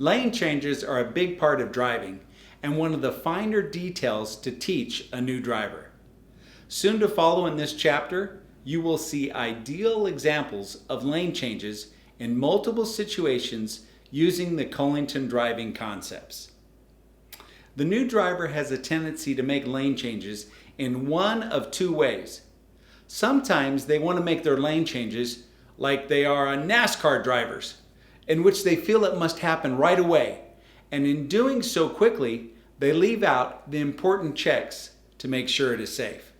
Lane changes are a big part of driving and one of the finer details to teach a new driver. Soon to follow in this chapter, you will see ideal examples of lane changes in multiple situations using the Cullington driving concepts. The new driver has a tendency to make lane changes in one of two ways. Sometimes they want to make their lane changes like they are NASCAR drivers, in which they feel it must happen right away, and in doing so quickly, they leave out the important checks to make sure it is safe.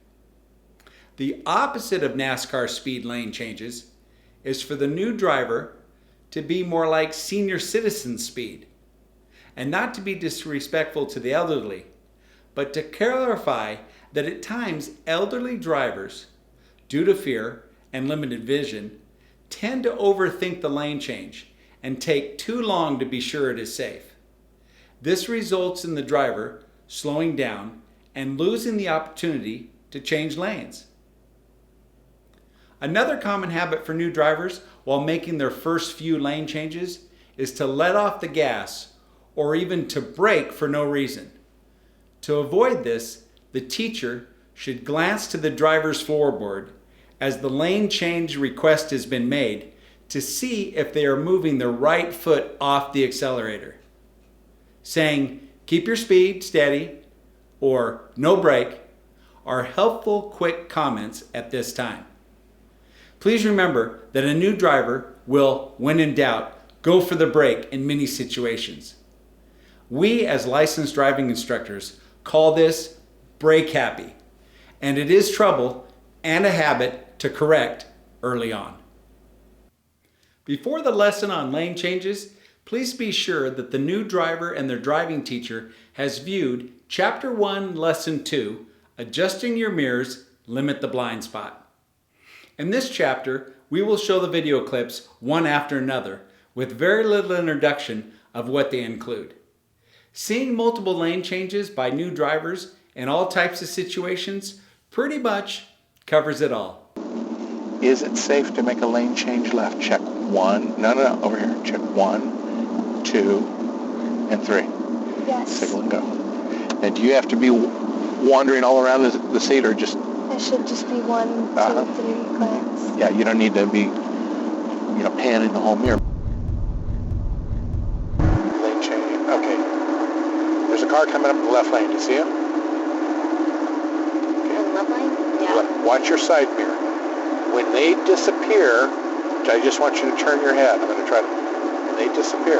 The opposite of NASCAR speed lane changes is for the new driver to be more like senior citizen speed, and not to be disrespectful to the elderly, but to clarify that at times elderly drivers, due to fear and limited vision, tend to overthink the lane change and take too long to be sure it is safe. This results in the driver slowing down and losing the opportunity to change lanes. Another common habit for new drivers while making their first few lane changes is to let off the gas or even to brake for no reason. To avoid this, the teacher should glance to the driver's floorboard as the lane change request has been made to see if they are moving their right foot off the accelerator. Saying, "Keep your speed steady," or "No brake," are helpful quick comments at this time. Please remember that a new driver will, when in doubt, go for the brake in many situations. We, as licensed driving instructors, call this brake happy, and it is trouble and a habit to correct early on. Before the lesson on lane changes, please be sure that the new driver and their driving teacher has viewed Chapter 1, Lesson 2, Adjusting Your Mirrors, Limit the Blind Spot. In this chapter, we will show the video clips one after another with very little introduction of what they include. Seeing multiple lane changes by new drivers in all types of situations pretty much covers it all. Is it safe to make a lane change left? Check 1. No, over here. Check 1, 2, and 3. Yes. Signal and go. And do you have to be wandering all around the seat or just... It should just be 1, 2, 3 glance. Yeah, you don't need to be, panning the whole mirror. Lane changing. Okay. There's a car coming up in the left lane. Do you see him? In the left lane? Yeah. Watch your side mirror. When they disappear, I just want you to turn your head. I'm going to try to... When they disappear...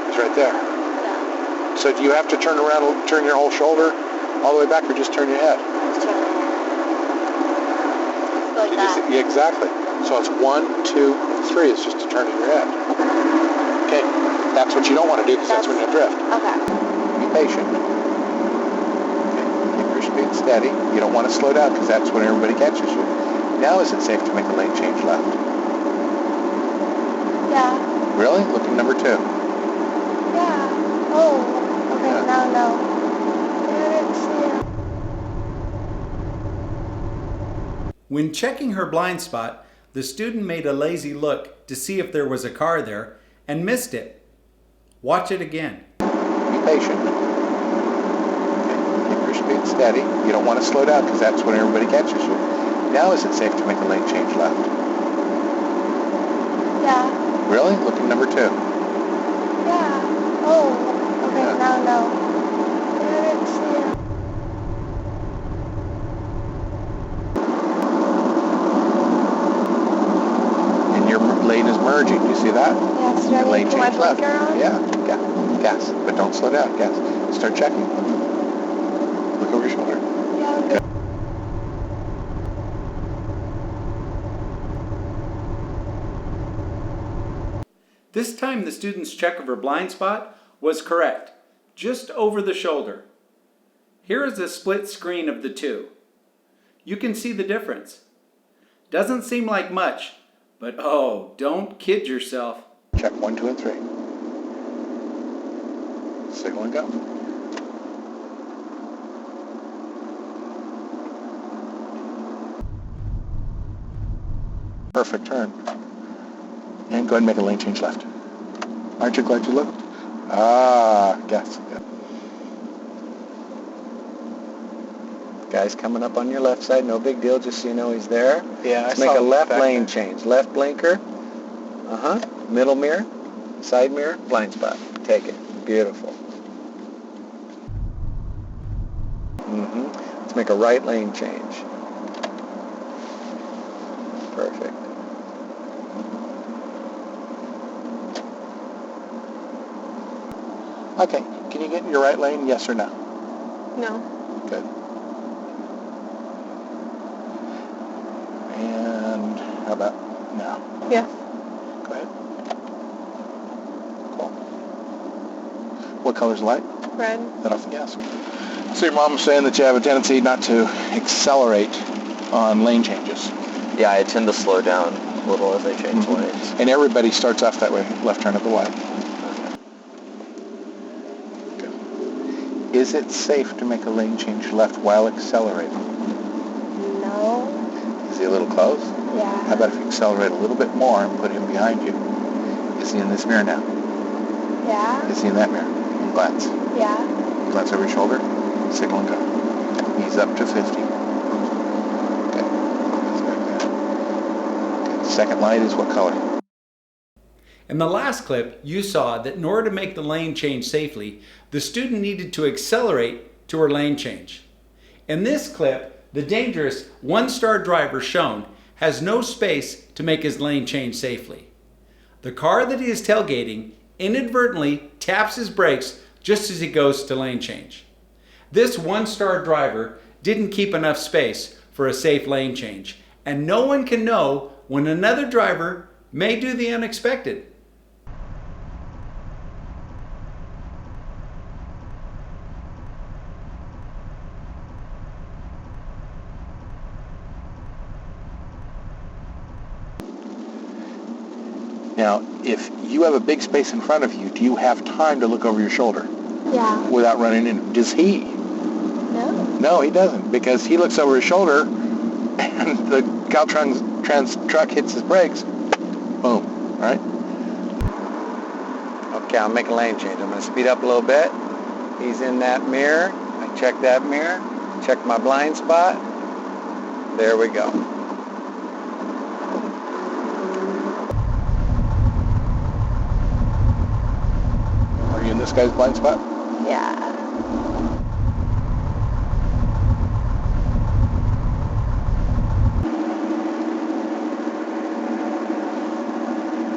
He's right there. Yeah. So do you have to turn around, turn your whole shoulder all the way back, or just turn your head? Just turn my head. Like that. Yeah, exactly. So it's 1, 2, and 3. It's just a turning your head. Okay. That's what you don't want to do because that's when you drift. Okay. Be patient. Okay. Keep your speed steady. You don't want to slow down because that's when everybody catches you. Now is it safe to make a lane change left? Yeah. Really? Look at number 2. Yeah. Oh. Okay. Yeah. Now no. I didn't see it. When checking her blind spot, the student made a lazy look to see if there was a car there and missed it. Watch it again. Be patient. Okay. Keep your speed steady. You don't want to slow down because that's when everybody catches you. Now is it safe to make a lane change left? Yeah. Really? Look at number 2. Yeah. Oh. Okay. Yeah. Now no. I didn't see it. And your lane is merging. Do you see that? Yeah. So Your I lane need to put my change left. blinker on? Yeah. Gas. But don't slow down. Gas. Start checking. Look over your shoulder. Yeah. Okay. This time the student's check of her blind spot was correct, just over the shoulder. Here is a split screen of the two. You can see the difference. Doesn't seem like much, but oh, don't kid yourself. Check 1, 2, and 3. Signal and go. Perfect turn. And go ahead and make a lane change left. Aren't you glad you looked? Ah, yes. Guy's coming up on your left side, no big deal, just so you know he's there. Yeah, Let's make a left lane change. Left blinker. Middle mirror. Side mirror. Blind spot. Take it. Beautiful. Let's make a right lane change. Perfect. Okay, can you get in your right lane, yes or no? No. Good. And how about now? Yes. Go ahead. Cool. What color's the light? Red. Let off the gas. So your mom was saying that you have a tendency not to accelerate on lane changes. Yeah, I tend to slow down a little as I change lanes. And everybody starts off that way, left turn at the light. Is it safe to make a lane change left while accelerating? No. Is he a little close? Yeah. How about if you accelerate a little bit more and put him behind you? Is he in this mirror now? Yeah. Is he in that mirror? Glance. Yeah. Glance over your shoulder. Signal and go. He's up to 50. Okay. That's back there. Okay. Second light is what color? In the last clip, you saw that in order to make the lane change safely, the student needed to accelerate to her lane change. In this clip, the dangerous one-star driver shown has no space to make his lane change safely. The car that he is tailgating inadvertently taps his brakes just as he goes to lane change. This one-star driver didn't keep enough space for a safe lane change, and no one can know when another driver may do the unexpected. Now, if you have a big space in front of you, do you have time to look over your shoulder Yeah. without running in? Does he? No. No, he doesn't, because he looks over his shoulder and the Caltrans truck hits his brakes. Boom. Right? Okay, I'll make a lane change. I'm going to speed up a little bit. He's in that mirror. I check that mirror. Check my blind spot. There we go. Are you in this guy's blind spot? Yeah.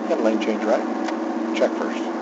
You have a lane change, right? Check first.